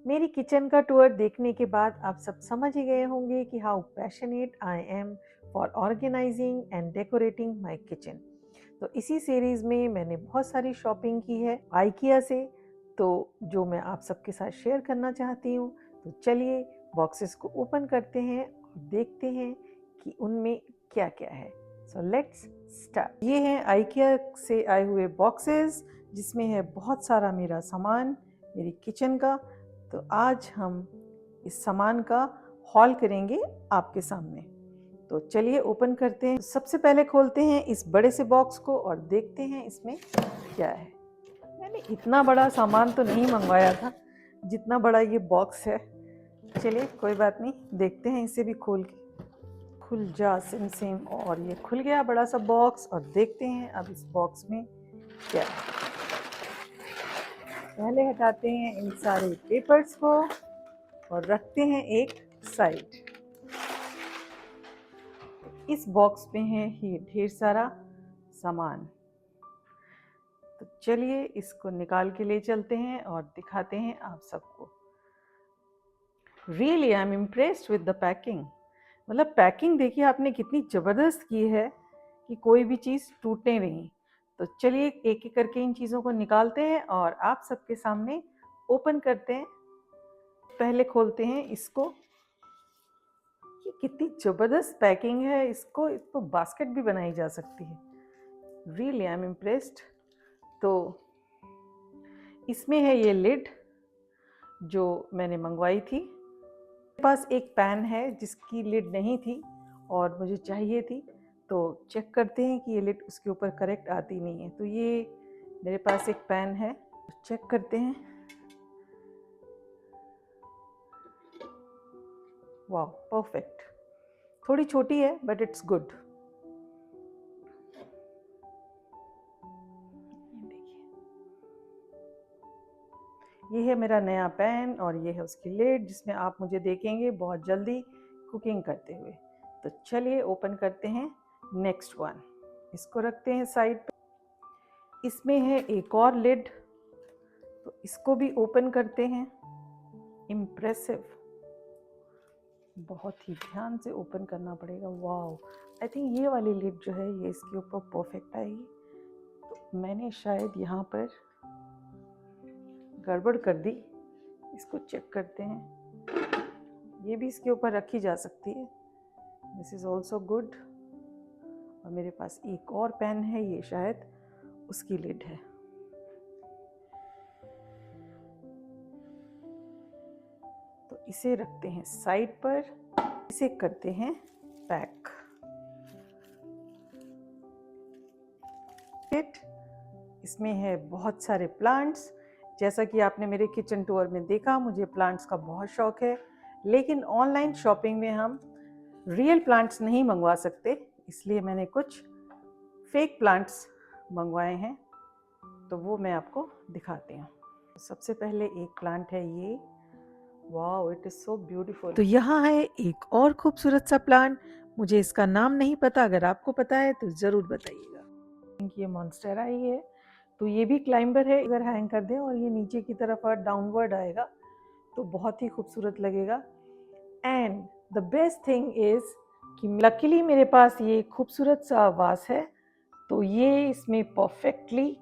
मेरी किचन का टूर देखने के बाद आप सब समझ ही गए होंगे कि how passionate I am for organising and decorating my kitchen. तो इसी सीरीज में मैंने बहुत सारी शॉपिंग की है आइकिया से, तो जो मैं आप सबके साथ शेयर करना चाहती हूँ। तो चलिए बॉक्सेस को ओपन करते हैं और देखते हैं कि उनमें क्या क्या है। So let's start. ये हैं आइकिया से आए हुए बॉक्सेस जिसमें है बहुत सारा मेरा सामान मेरी किचन का। तो आज हम इस सामान का हॉल करेंगे आपके सामने। तो चलिए ओपन करते हैं। सबसे पहले खोलते हैं इस बड़े से बॉक्स को और देखते हैं इसमें क्या है। मैंने इतना बड़ा सामान तो नहीं मंगवाया था जितना बड़ा ये बॉक्स है। चलिए कोई बात नहीं, देखते हैं इसे भी खोल के। खुल जा सिम सिम। और ये खुल गया बड़ा सा बॉक्स और देखते हैं अब इस बॉक्स में क्या है। पहले हटाते हैं इन सारे पेपर्स को और रखते हैं एक साइड। इस बॉक्स में है ये ढेर सारा सामान। तो चलिए इसको निकाल के ले चलते हैं और दिखाते हैं आप सबको। Really I am impressed with the packing. मतलब पैकिंग देखिए आपने कितनी ज़बरदस्त की है कि कोई भी चीज़ टूटे नहीं। तो चलिए एक एक करके इन चीज़ों को निकालते हैं और आप सबके सामने ओपन करते हैं। पहले खोलते हैं इसको। ये कितनी ज़बरदस्त पैकिंग है, इसको बास्केट भी बनाई जा सकती है। Really I am impressed. तो इसमें है ये लिड जो मैंने मंगवाई थी। मेरे पास एक पैन है जिसकी लिड नहीं थी और मुझे चाहिए थी। तो चेक करते हैं कि ये लिड उसके ऊपर करेक्ट आती नहीं है। तो ये मेरे पास एक पैन है, चेक करते हैं। वाह परफेक्ट। थोड़ी छोटी है बट इट्स गुड। ये है मेरा नया पैन और ये है उसकी लिड जिसमें आप मुझे देखेंगे बहुत जल्दी कुकिंग करते हुए। तो चलिए ओपन करते हैं नेक्स्ट वन। इसको रखते हैं साइड पे। इसमें है एक और लिड, तो इसको भी ओपन करते हैं। इम्प्रेसिव, बहुत ही ध्यान से ओपन करना पड़ेगा। वाओ, आई थिंक ये वाली लिड जो है ये इसके ऊपर परफेक्ट आएगी। तो मैंने शायद यहाँ पर गड़बड़ कर दी। इसको चेक करते हैं। ये भी इसके ऊपर रखी जा सकती है। This is also good. और मेरे पास एक और पेन है, ये शायद उसकी लिड है। तो इसे रखते हैं साइड पर। इसे करते हैं पैक। इसमें है बहुत सारे प्लांट्स। जैसा कि आपने मेरे किचन टूर में देखा, मुझे प्लांट्स का बहुत शौक है, लेकिन ऑनलाइन शॉपिंग में हम रियल प्लांट्स नहीं मंगवा सकते, इसलिए मैंने कुछ फेक प्लांट्स मंगवाए हैं। तो वो मैं आपको दिखाती हूँ। सबसे पहले एक प्लांट है ये। Wow, it is so beautiful. तो यहाँ है एक और खूबसूरत सा प्लांट। मुझे इसका नाम नहीं पता, अगर आपको पता है तो ज़रूर बताइएगा। ये मॉन्स्टेरा ही है। तो ये भी क्लाइंबर है। अगर हैंग कर दें और ये नीचे की तरफ डाउनवर्ड आएगा तो बहुत ही खूबसूरत लगेगा। And the best thing is कि लकीली मेरे पास ये खूबसूरत सा वास है, तो ये इसमें परफेक्टली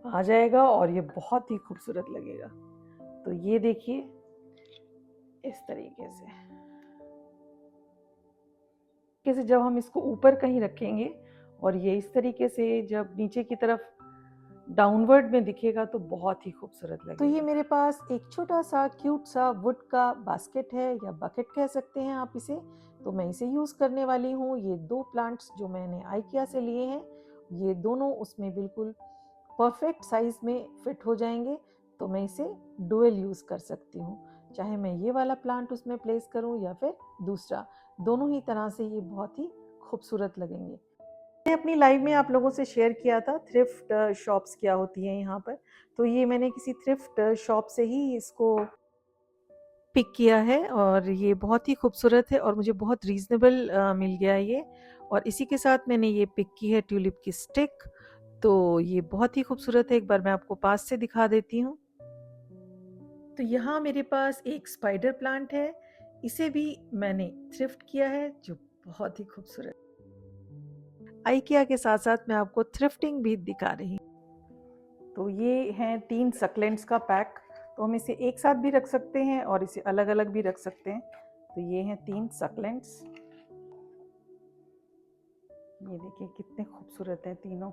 आ जाएगा और ये बहुत ही खूबसूरत लगेगा। तो ये देखिए इस तरीके से जब हम इसको ऊपर कहीं रखेंगे और ये इस तरीके से जब नीचे की तरफ डाउनवर्ड में दिखेगा तो बहुत ही खूबसूरत लगेगा। तो ये मेरे पास एक छोटा सा क्यूट सा वुड का बास्केट है या बकेट कह सकते हैं आप इसे। तो मैं इसे यूज़ करने वाली हूँ। ये दो प्लांट्स जो मैंने आइकिया से लिए हैं, ये दोनों उसमें बिल्कुल परफेक्ट साइज में फिट हो जाएंगे। तो मैं इसे डुअल यूज़ कर सकती हूँ, चाहे मैं ये वाला प्लांट उसमें प्लेस करूँ या फिर दूसरा। दोनों ही तरह से ये बहुत ही खूबसूरत लगेंगे। मैंने अपनी लाइव में आप लोगों से शेयर किया था थ्रिफ्ट शॉप्स क्या होती हैं यहाँ पर। तो ये मैंने किसी थ्रिफ्ट शॉप से ही इसको पिक किया है और ये बहुत ही खूबसूरत है और मुझे बहुत रीज़नेबल मिल गया ये। और इसी के साथ मैंने ये पिक की है ट्यूलिप की स्टिक। तो ये बहुत ही खूबसूरत है। एक बार मैं आपको पास से दिखा देती हूँ। तो यहाँ मेरे पास एक स्पाइडर प्लांट है, इसे भी मैंने थ्रिफ्ट किया है, जो बहुत ही खूबसूरत। आइकिया के साथ साथ मैं आपको थ्रिफ्टिंग भी दिखा रही हूँ। तो ये हैं 3 सक्लेंट्स का पैक। तो हम इसे एक साथ भी रख सकते हैं और इसे अलग अलग भी रख सकते हैं। तो ये हैं 3 सक्लेंट्स। ये देखिए कितने खूबसूरत हैं तीनों।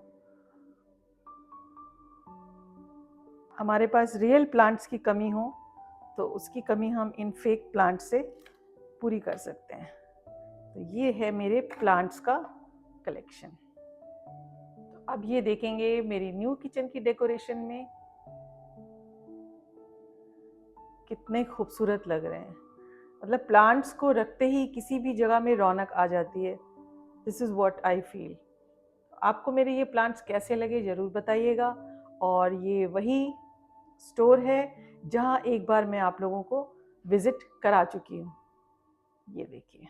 हमारे पास रियल प्लांट्स की कमी हो तो उसकी कमी हम इन फेक प्लांट से पूरी कर सकते हैं। तो ये है मेरे प्लांट्स का कलेक्शन। तो अब ये देखेंगे मेरी न्यू किचन की डेकोरेशन में कितने खूबसूरत लग रहे हैं। मतलब प्लांट्स को रखते ही किसी भी जगह में रौनक आ जाती है। This is what I feel. आपको मेरे ये प्लांट्स कैसे लगे ज़रूर बताइएगा। और ये वही स्टोर है जहाँ एक बार मैं आप लोगों को विजिट करा चुकी हूँ। ये देखिए,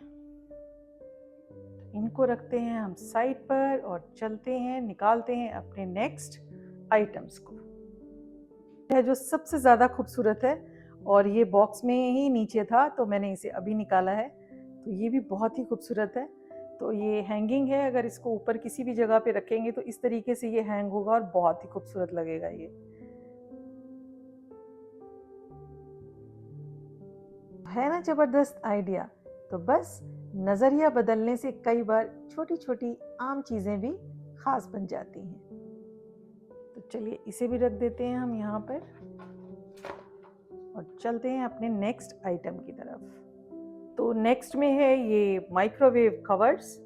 इनको रखते हैं हम साइड पर और चलते हैं, निकालते हैं अपने नेक्स्ट आइटम्स को। है जो सबसे ज़्यादा खूबसूरत है और ये बॉक्स में ही नीचे था तो मैंने इसे अभी निकाला है। तो ये भी बहुत ही खूबसूरत है। तो ये हैंगिंग है, अगर इसको ऊपर किसी भी जगह पे रखेंगे तो इस तरीके से ये हैंग होगा और बहुत ही खूबसूरत लगेगा। ये है ना जबरदस्त आइडिया। तो बस नज़रिया बदलने से कई बार छोटी छोटी आम चीज़ें भी खास बन जाती हैं। तो चलिए इसे भी रख देते हैं हम यहाँ पर और चलते हैं अपने नेक्स्ट आइटम की तरफ। तो नेक्स्ट में है ये माइक्रोवेव कवर्स।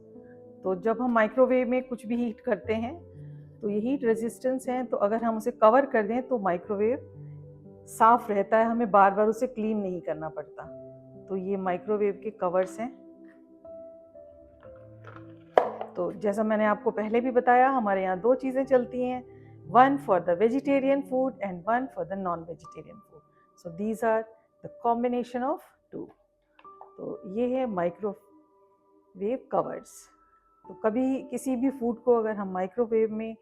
तो जब हम माइक्रोवेव में कुछ भी हीट करते हैं तो ये हीट रेजिस्टेंस है, तो अगर हम उसे कवर कर दें तो माइक्रोवेव साफ रहता है, हमें बार बार उसे क्लीन नहीं करना पड़ता। तो ये माइक्रोवेव के कवर्स हैं। तो जैसा मैंने आपको पहले भी बताया, हमारे यहाँ 2 चीज़ें चलती हैं, one for the vegetarian food and one for the non vegetarian food. So these are the combination of 2। तो ये है माइक्रोवेव कवर्स। तो कभी किसी भी फूड को अगर हम माइक्रोवेव में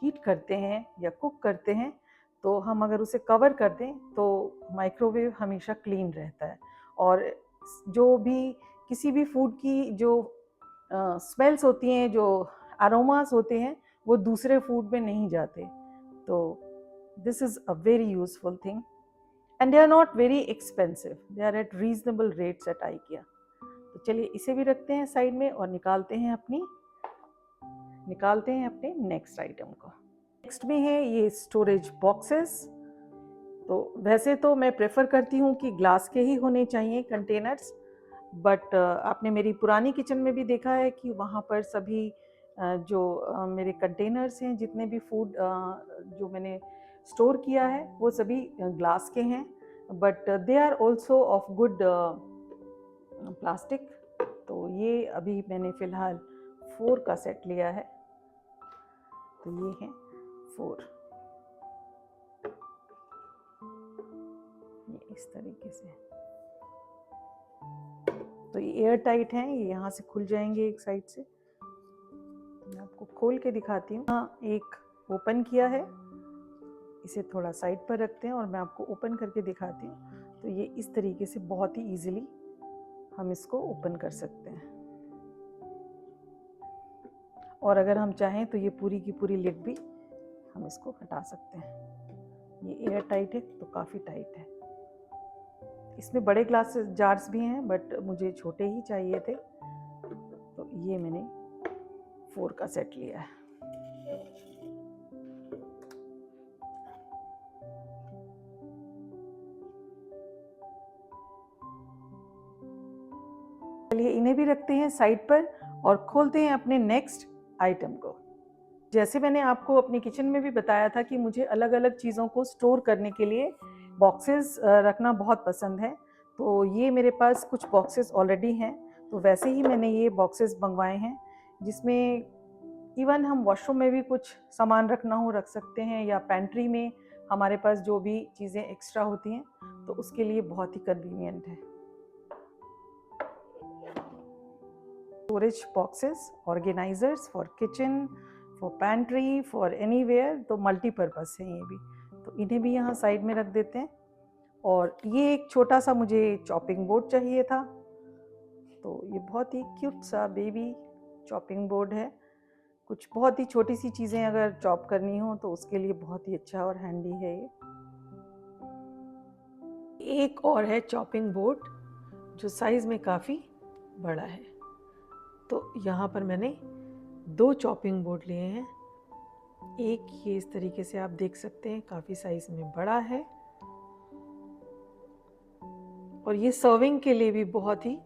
हीट करते हैं या कुक करते हैं तो हम अगर उसे कवर कर दें तो माइक्रोवेव हमेशा क्लीन रहता है। और जो भी किसी भी फूड की जो स्मेल्स होती हैं, जो अरोमास होते हैं, वो दूसरे फूड में नहीं जाते। तो this is a very useful thing and they are not very expensive, they are at reasonable rates at IKEA. तो चलिए इसे भी रखते हैं साइड में और निकालते हैं अपने नेक्स्ट आइटम को। नेक्स्ट में है ये स्टोरेज बॉक्सेस। तो वैसे तो मैं प्रेफर करती हूँ कि ग्लास के ही होने चाहिए कंटेनर्स, बट आपने मेरी पुरानी किचन में भी देखा है कि वहाँ पर सभी जो मेरे कंटेनर्स हैं, जितने भी फूड जो मैंने स्टोर किया है वो सभी ग्लास के हैं, but they are also of good plastic. तो ये अभी मैंने फ़िलहाल 4 का सेट लिया है। तो ये हैं 4, ये इस तरीके से। तो ये एयर टाइट हैं, ये यहाँ से खुल जाएंगे एक साइड से। मैं आपको खोल के दिखाती हूँ। हाँ, एक ओपन किया है, इसे थोड़ा साइड पर रखते हैं और मैं आपको ओपन करके दिखाती हूँ। तो ये इस तरीके से बहुत ही इजीली हम इसको ओपन कर सकते हैं। और अगर हम चाहें तो ये पूरी की पूरी लिड भी हम इसको हटा सकते हैं। ये एयर टाइट है तो काफ़ी टाइट है। इसमें बड़े ग्लास जार्स भी हैं, बट मुझे छोटे ही चाहिए थे, तो ये मैंने 4 का सेट लिया है। चलिए इन्हें भी रखते हैं साइड पर और खोलते हैं अपने नेक्स्ट आइटम को। जैसे मैंने आपको अपनी किचन में भी बताया था कि मुझे अलग अलग चीज़ों को स्टोर करने के लिए बॉक्सेस रखना बहुत पसंद है। तो ये मेरे पास कुछ बॉक्सेस ऑलरेडी हैं। तो वैसे ही मैंने ये बॉक्सेस मंगवाए हैं, जिसमें इवन हम वॉशरूम में भी कुछ सामान रखना हो रख सकते हैं, या पेंट्री में हमारे पास जो भी चीज़ें एक्स्ट्रा होती हैं तो उसके लिए बहुत ही कन्वीनियंट है। Storage boxes, organisers for kitchen, for pantry, for anywhere, तो मल्टीपर्पज़ है ये भी। तो इन्हें भी यहाँ साइड में रख देते हैं। और ये एक छोटा सा मुझे चॉपिंग बोर्ड चाहिए था, तो ये बहुत ही क्यूट सा बेबी चॉपिंग बोर्ड है। कुछ बहुत ही छोटी सी चीज़ें अगर चॉप करनी हो तो उसके लिए बहुत ही अच्छा और हैंडी है ये। एक और है चॉपिंग बोर्ड जो साइज़ में काफ़ी बड़ा है। तो यहाँ पर मैंने 2 चॉपिंग बोर्ड लिए हैं। एक ये इस तरीके से आप देख सकते हैं काफ़ी साइज़ में बड़ा है, और ये सर्विंग के लिए भी बहुत ही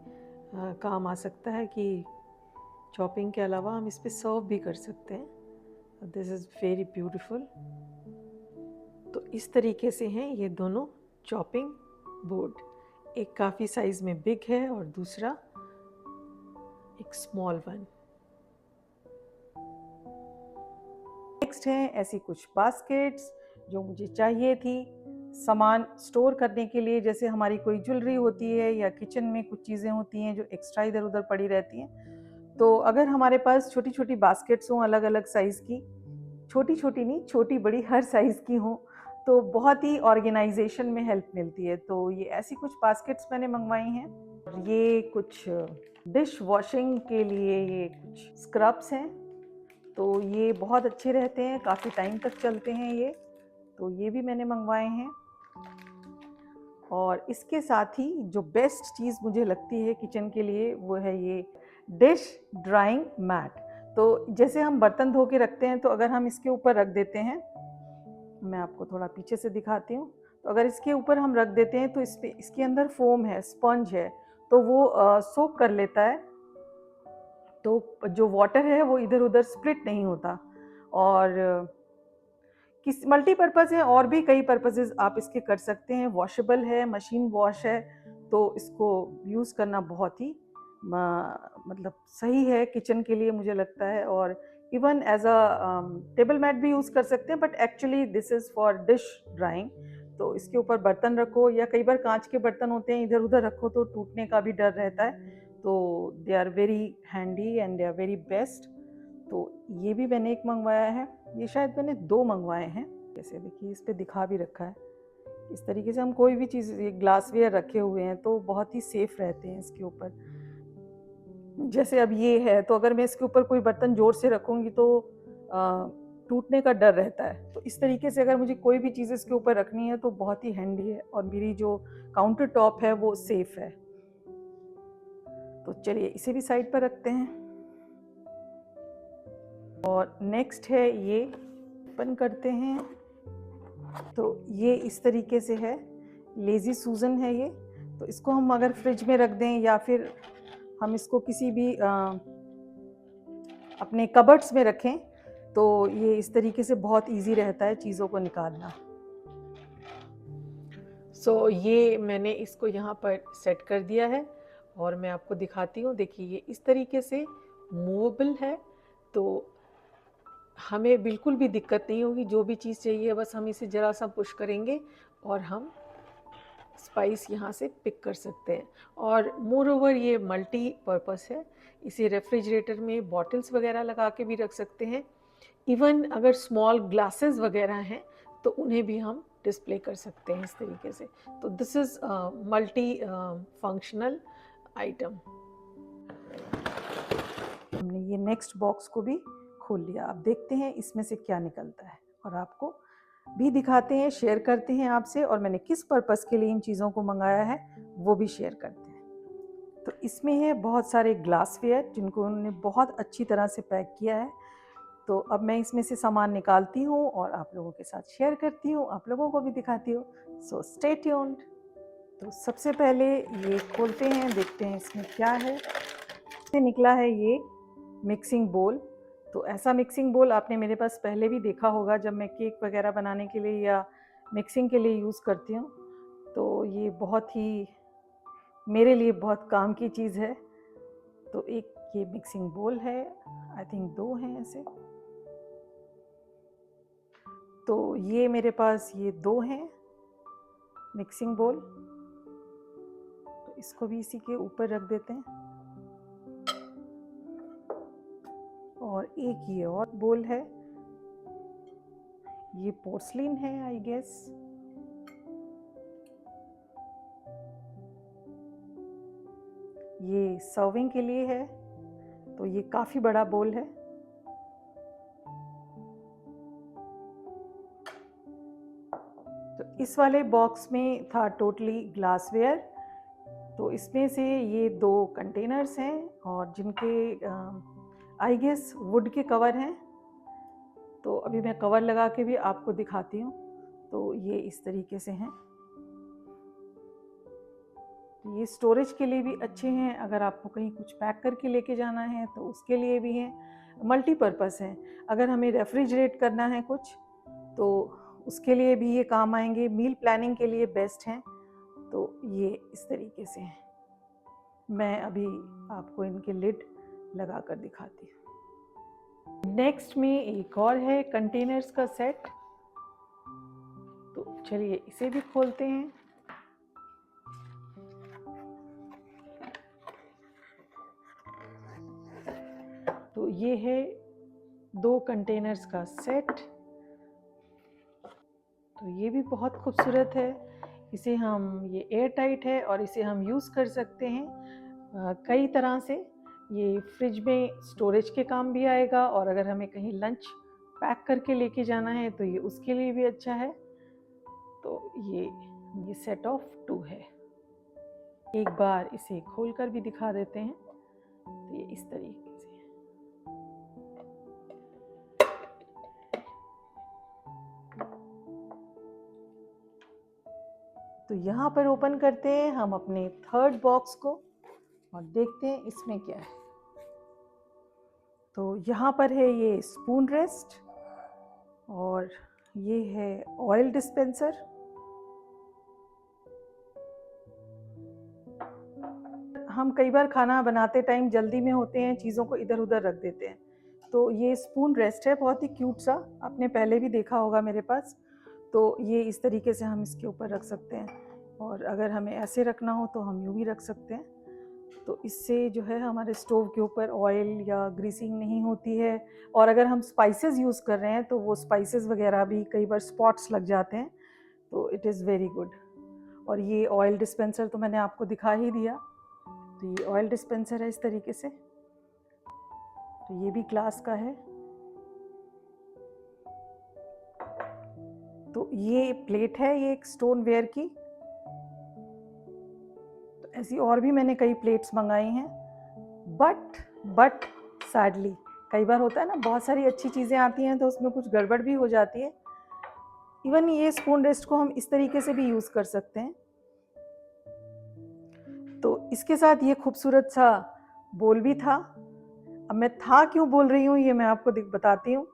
काम आ सकता है कि चॉपिंग के अलावा हम इस पे सर्व भी कर सकते हैं। This is very beautiful. तो इस तरीके से हैं ये दोनों चॉपिंग बोर्ड, एक काफ़ी साइज़ में बिग है और दूसरा एक स्मॉल वन। नेक्स्ट है ऐसी कुछ बास्केट्स जो मुझे चाहिए थी सामान स्टोर करने के लिए, जैसे हमारी कोई ज्वेलरी होती है या किचन में कुछ चीज़ें होती हैं जो एक्स्ट्रा इधर उधर पड़ी रहती हैं। तो अगर हमारे पास छोटी छोटी बास्केट्स हों अलग अलग साइज़ की, छोटी छोटी नहीं, छोटी बड़ी हर साइज़ की हों, तो बहुत ही ऑर्गेनाइजेशन में हेल्प मिलती है। तो ये ऐसी कुछ बास्केट्स मैंने मंगवाई हैं। ये कुछ डिश वॉशिंग के लिए ये कुछ स्क्रब्स हैं, तो ये बहुत अच्छे रहते हैं, काफ़ी टाइम तक चलते हैं ये, तो ये भी मैंने मंगवाए हैं। और इसके साथ ही जो बेस्ट चीज़ मुझे लगती है किचन के लिए वो है ये डिश ड्राइंग मैट। तो जैसे हम बर्तन धो के रखते हैं, तो अगर हम इसके ऊपर रख देते हैं, मैं आपको थोड़ा पीछे से दिखाती हूँ, तो अगर इसके ऊपर हम रख देते हैं तो इसके अंदर फोम है, स्पंज है, तो वो सोक कर लेता है, तो जो वाटर है वो इधर उधर स्प्लिट नहीं होता। और किस मल्टीपर्पज़ है, और भी कई पर्पसेस आप इसके कर सकते हैं। वॉशेबल है, मशीन वॉश है, तो इसको यूज़ करना बहुत ही मतलब सही है किचन के लिए मुझे लगता है। और even as a table mat भी यूज़ कर सकते हैं, but actually this is for dish drying. तो इसके ऊपर बर्तन रखो, या कई बार कांच के बर्तन होते हैं इधर उधर रखो तो टूटने का भी डर रहता है, तो they are very handy and they are very best. तो ये भी मैंने एक मंगवाया है, ये शायद मैंने 2 मंगवाए हैं। जैसे देखिए इस पे दिखा भी रखा है, इस तरीके से हम कोई भी चीज़, ये ग्लासवेयर रखे हुए हैं तो बहुत ही सेफ रहते हैं इसके ऊपर। जैसे अब ये है, तो अगर मैं इसके ऊपर कोई बर्तन जोर से रखूँगी तो टूटने का डर रहता है। तो इस तरीके से अगर मुझे कोई भी चीज़ इसके ऊपर रखनी है तो बहुत ही हैंडी है, और मेरी जो काउंटर टॉप है वो सेफ है। तो चलिए इसे भी साइड पर रखते हैं। और नेक्स्ट है ये, ओपन करते हैं तो ये इस तरीके से है, लेज़ी सूजन है ये। तो इसको हम अगर फ्रिज में रख दें, या फिर हम इसको किसी भी अपने कबर्ड्स में रखें, तो ये इस तरीके से बहुत इजी रहता है चीज़ों को निकालना। ये मैंने इसको यहाँ पर सेट कर दिया है, और मैं आपको दिखाती हूँ। देखिए ये इस तरीके से मूवेबल है, तो हमें बिल्कुल भी दिक्कत नहीं होगी। जो भी चीज़ चाहिए बस हम इसे ज़रा सा पुश करेंगे और हम स्पाइस यहाँ से पिक कर सकते हैं। और मोर ओवर ये मल्टी पर्पस है, इसे रेफ्रिजरेटर में बॉटल्स वगैरह लगा के भी रख सकते हैं। इवन अगर स्मॉल ग्लासेस वगैरह हैं तो उन्हें भी हम डिस्प्ले कर सकते हैं इस तरीके से। तो this is multi functional item. हमने ये नेक्स्ट बॉक्स को भी खोल लिया। अब देखते हैं इसमें से क्या निकलता है, और आपको भी दिखाते हैं, शेयर करते हैं आपसे, और मैंने किस पर्पस के लिए इन चीज़ों को मंगाया है वो भी शेयर करते हैं। तो इसमें है बहुत सारे ग्लासवेयर जिनको उन्होंने बहुत अच्छी तरह से पैक किया है। तो अब मैं इसमें से सामान निकालती हूँ और आप लोगों के साथ शेयर करती हूँ, आप लोगों को भी दिखाती हूँ। So stay tuned. तो सबसे पहले ये खोलते हैं, देखते हैं इसमें क्या है। इससे निकला है ये मिक्सिंग बोल। तो ऐसा मिक्सिंग बोल आपने मेरे पास पहले भी देखा होगा जब मैं केक वगैरह बनाने के लिए या मिक्सिंग के लिए यूज़ करती हूँ। तो ये बहुत ही मेरे लिए बहुत काम की चीज़ है। तो एक ये मिक्सिंग बोल है, आई थिंक 2 हैं ऐसे। तो ये मेरे पास ये 2 हैं मिक्सिंग बोल, तो इसको भी इसी के ऊपर रख देते हैं। और एक ये और बोल है, ये पोर्सलिन है आई गेस। ये सर्विंग के लिए है, तो ये काफ़ी बड़ा बोल है। तो इस वाले बॉक्स में था टोटली ग्लासवेयर। तो इसमें से ये 2 कंटेनर्स हैं और जिनके आई गेस वुड के कवर हैं। तो अभी मैं कवर लगा के भी आपको दिखाती हूँ। तो ये इस तरीके से हैं। ये स्टोरेज के लिए भी अच्छे हैं, अगर आपको कहीं कुछ पैक करके लेके जाना है तो उसके लिए भी हैं। मल्टीपर्पज़ हैं, अगर हमें रेफ्रिजरेट करना है कुछ तो उसके लिए भी ये काम आएंगे। मील प्लानिंग के लिए बेस्ट हैं। तो ये इस तरीके से हैं। मैं अभी आपको इनके लिड लगा कर दिखाती हूँ। नेक्स्ट में एक और है कंटेनर्स का सेट। तो चलिए इसे भी खोलते हैं। तो ये है 2 कंटेनर्स का सेट। तो ये भी बहुत खूबसूरत है। इसे हम ये एयर टाइट है और इसे हम यूज़ कर सकते हैं कई तरह से। ये फ्रिज में स्टोरेज के काम भी आएगा और अगर हमें कहीं लंच पैक करके लेके जाना है तो ये उसके लिए भी अच्छा है। तो ये सेट ऑफ 2 है। एक बार इसे खोलकर भी दिखा देते हैं। तो ये इस तरीके से है। तो यहाँ पर ओपन करते हैं हम अपने 3rd बॉक्स को और देखते हैं इसमें क्या है। तो यहाँ पर है ये स्पून रेस्ट और ये है ऑयल डिस्पेंसर। हम कई बार खाना बनाते टाइम जल्दी में होते हैं, चीज़ों को इधर उधर रख देते हैं। तो ये स्पून रेस्ट है, बहुत ही क्यूट सा, आपने पहले भी देखा होगा मेरे पास। तो ये इस तरीके से हम इसके ऊपर रख सकते हैं और अगर हमें ऐसे रखना हो तो हम यूँ भी रख सकते हैं। तो इससे जो है हमारे स्टोव के ऊपर ऑयल या ग्रीसिंग नहीं होती है। और अगर हम स्पाइसेस यूज़ कर रहे हैं तो वो स्पाइसेस वगैरह भी कई बार स्पॉट्स लग जाते हैं। तो इट इज़ वेरी गुड। और ये ऑयल डिस्पेंसर तो मैंने आपको दिखा ही दिया। तो ये ऑयल डिस्पेंसर है इस तरीके से। तो ये भी ग्लास का है। तो ये प्लेट है, ये एक स्टोन वेयर की। तो ऐसी और भी मैंने कई प्लेट्स मंगाई हैं। बट सैडली कई बार होता है ना, बहुत सारी अच्छी चीज़ें आती हैं तो उसमें कुछ गड़बड़ भी हो जाती है। इवन ये स्पून रेस्ट को हम इस तरीके से भी यूज़ कर सकते हैं। तो इसके साथ ये खूबसूरत सा बोल भी था। अब मैं था क्यों बोल रही हूँ ये मैं आपको बताती हूँ।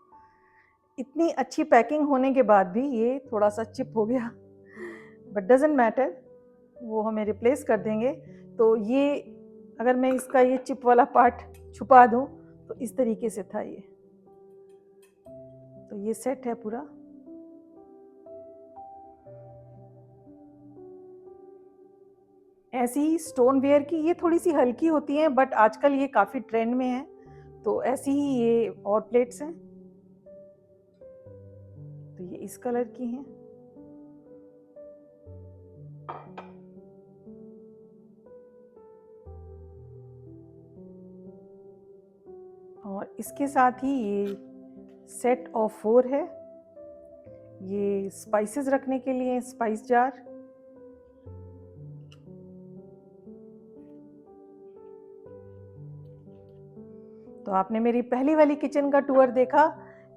इतनी अच्छी पैकिंग होने के बाद भी ये थोड़ा सा चिप हो गया, बट डजेंट मैटर, वो हमें रिप्लेस कर देंगे। तो ये अगर मैं इसका ये चिप वाला पार्ट छुपा दूँ तो इस तरीके से था ये। तो ये सेट है पूरा। ऐसी ही स्टोन वेयर की ये थोड़ी सी हल्की होती हैं, बट आजकल ये काफ़ी ट्रेंड में है। तो ऐसी ही ये और प्लेट्स हैं। तो ये इस कलर की हैं। और इसके साथ ही ये सेट ऑफ 4 है। ये स्पाइसेस रखने के लिए स्पाइस जार। तो आपने मेरी पहली वाली किचन का टूर देखा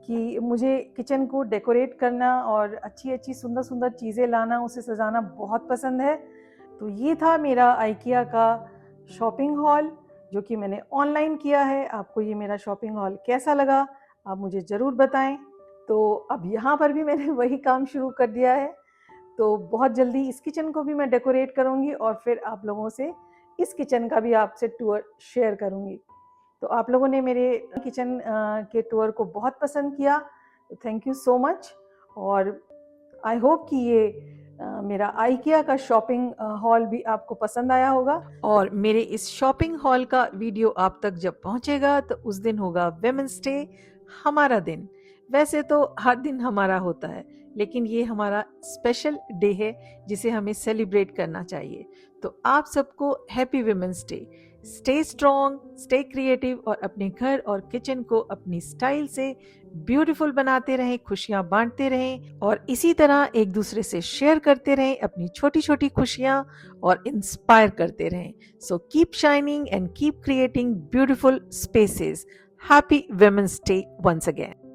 कि मुझे किचन को डेकोरेट करना और अच्छी अच्छी सुंदर सुंदर चीज़ें लाना, उसे सजाना बहुत पसंद है। तो ये था मेरा आइकिया का शॉपिंग हॉल जो कि मैंने ऑनलाइन किया है। आपको ये मेरा शॉपिंग हॉल कैसा लगा आप मुझे ज़रूर बताएं। तो अब यहाँ पर भी मैंने वही काम शुरू कर दिया है। तो बहुत जल्दी इस किचन को भी मैं डेकोरेट करूँगी और फिर आप लोगों से इस किचन का भी आपसे टूर शेयर करूँगी। तो आप लोगों ने मेरे किचन के टूर को बहुत पसंद किया, तो थैंक यू सो मच। और आई होप कि ये मेरा आइकिया का शॉपिंग हॉल भी आपको पसंद आया होगा। और मेरे इस शॉपिंग हॉल का वीडियो आप तक जब पहुंचेगा तो उस दिन होगा वुमेन्स डे, हमारा दिन। वैसे तो हर दिन हमारा होता है, लेकिन ये हमारा स्पेशल डे है जिसे हमें सेलिब्रेट करना चाहिए। तो आप सबको happy women's day. Stay strong, stay creative और अपने घर और किचन को अपनी स्टाइल से ब्यूटीफुल बनाते रहें, खुशियां बांटते रहें और इसी तरह एक दूसरे से शेयर करते रहें अपनी छोटी छोटी खुशियां और इंस्पायर करते रहें। So keep shining and keep creating beautiful spaces. Happy women's day once again.